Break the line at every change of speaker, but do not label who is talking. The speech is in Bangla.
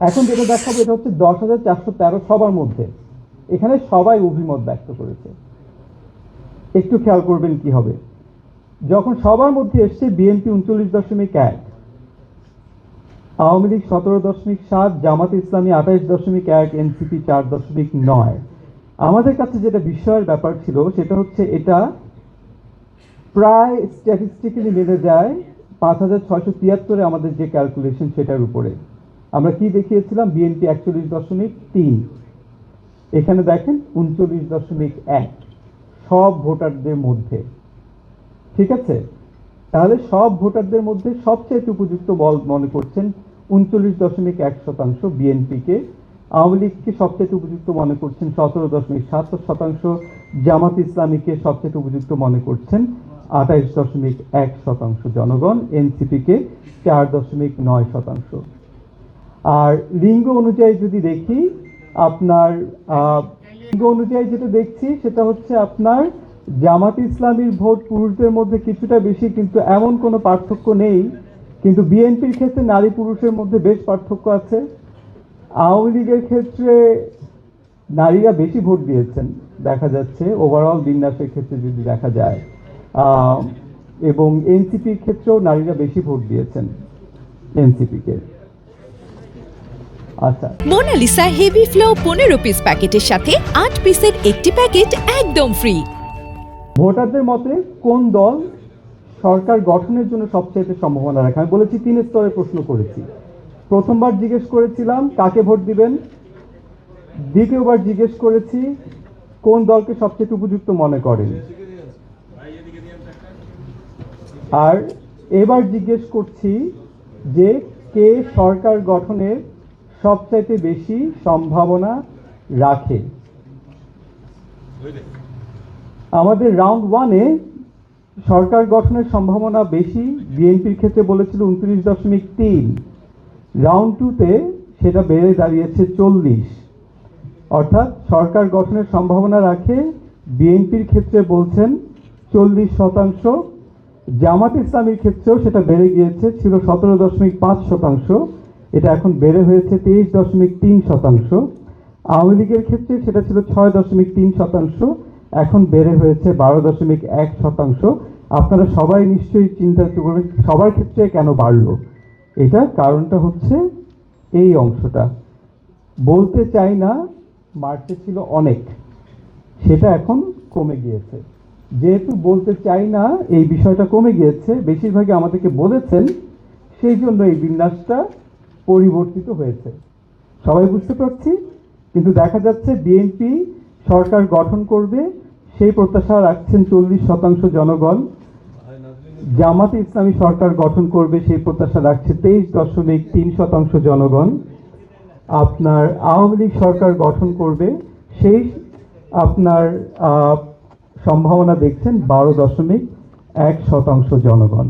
এখন যেটা দেখাবো এটা হচ্ছে 10,413 সবার মধ্যে। এখানে সবাই অভিমত ব্যক্ত করেছে। একটু খেয়াল করবেন কি হবে। যখন সবার মধ্যে এসছে বিএনপি 39.1, আওয়ামী লীগ 17.7, জামাতে ইসলামী 28.1, এনসিপি 4.9। আমাদের কাছে যেটা বিস্ময়ের ব্যাপার ছিল সেটা হচ্ছে এটা প্রায় স্ট্যাটিস্টিক্যালি মেনে যায় 5,673 আমাদের যে ক্যালকুলেশন সেটার উপরে। আমরা কি দেখিয়েছিলাম? বিএনপি 41.3, এখানে দেখেন 39.1 সব ভোটারদের মধ্যে। ঠিক আছে, তাহলে সব ভোটারদের মধ্যে সবচেয়ে উপযুক্ত বল মনে করছেন 39.1% বিএনপিকে, আওয়ামী লীগকে সবচেয়ে উপযুক্ত মনে করছেন 17.7%, জামাত ইসলামীকে সবচেয়ে উপযুক্ত মনে করছেন 28.1% জনগণ, এনসিপিকে 4.9%। আর লিঙ্গ অনুযায়ী যদি দেখি, আপনার লিঙ্গ অনুযায়ী যেটা দেখছি সেটা হচ্ছে আপনার জামাত ইসলামীর ভোট পুরুষদের মধ্যে কিছুটা বেশি, কিন্তু এমন কোনো পার্থক্য নেই। কিন্তু বিএনপির ক্ষেত্রে নারী পুরুষের মধ্যে বেশ পার্থক্য আছে। আওয়ামী লীগের ক্ষেত্রে নারীরা বেশি ভোট দিয়েছেন দেখা যাচ্ছে ওভারঅল বিন্যাসের ক্ষেত্রে যদি দেখা যায়, এবং এনসিপির ক্ষেত্রেও নারীরা বেশি ভোট দিয়েছেন এনসিপিকে। আচ্ছা,
মোনালিসা হেভি ফ্লো 15 পিস প্যাকেটের সাথে 8 পিসের একটি প্যাকেট একদম ফ্রি।
ভোটারদের মতে কোন দল সরকার গঠনের জন্য সবচেয়ে সম্ভাবনা রাখে? আমি বলেছি 3 স্তরে প্রশ্ন করেছি। প্রথমবার জিজ্ঞেস করেছিলাম কাকে ভোট দিবেন, দ্বিতীয়বার জিজ্ঞেস করেছি কোন দলকে সবচেয়ে উপযুক্ত মনে করেন, আর এবার জিজ্ঞেস করছি যে কে সরকার গঠনের সবচাইতে বেশি সম্ভাবনা রাখে। আমাদের রাউন্ড 1-এ সরকার গঠনের সম্ভাবনা বেশি বিএনপির ক্ষেত্রে বলেছিল 29.3, রাউন্ড 2-তে সেটা বেড়ে দাঁড়িয়েছে 40। অর্থাৎ সরকার গঠনের সম্ভাবনা রাখে বিএনপির ক্ষেত্রে বলছেন 40%, জামাত ইসলামীর ক্ষেত্রেও সেটা বেড়ে গিয়েছে, ছিল 17.5%, এটা এখন বেড়ে হয়েছে 23.3%। আওয়ামী লীগের ক্ষেত্রে সেটা ছিল 6.3%, এখন বেড়ে হয়েছে 12.1%। আপনারা সবাই নিশ্চয়ই চিন্তা করবেন সবার ক্ষেত্রে কেন বাড়লো। এটা কারণটা হচ্ছে এই অংশটা, বলতে চাই না মার্চে ছিল অনেক, সেটা এখন কমে গিয়েছে। যেহেতু বলতে চাই না এই বিষয়টা কমে গিয়েছে, বেশিরভাগই আমাদেরকে বলেছেন, সেই জন্য এই বিন্যাসটা পরিবর্তিত হয়েছে। সবাই বুঝতে পারছি। কিন্তু দেখা যাচ্ছে বিএনপি সরকার গঠন করবে সেই প্রত্যাশা রাখছেন 40% জনগণ, জামাতে ইসলামী সরকার গঠন করবে সেই প্রত্যাশা রাখছে 23.3% জনগণ, আপনার আওয়ামী লীগ সরকার গঠন করবে সেই আপনার সম্ভাবনা দেখছেন 12.1% জনগণ।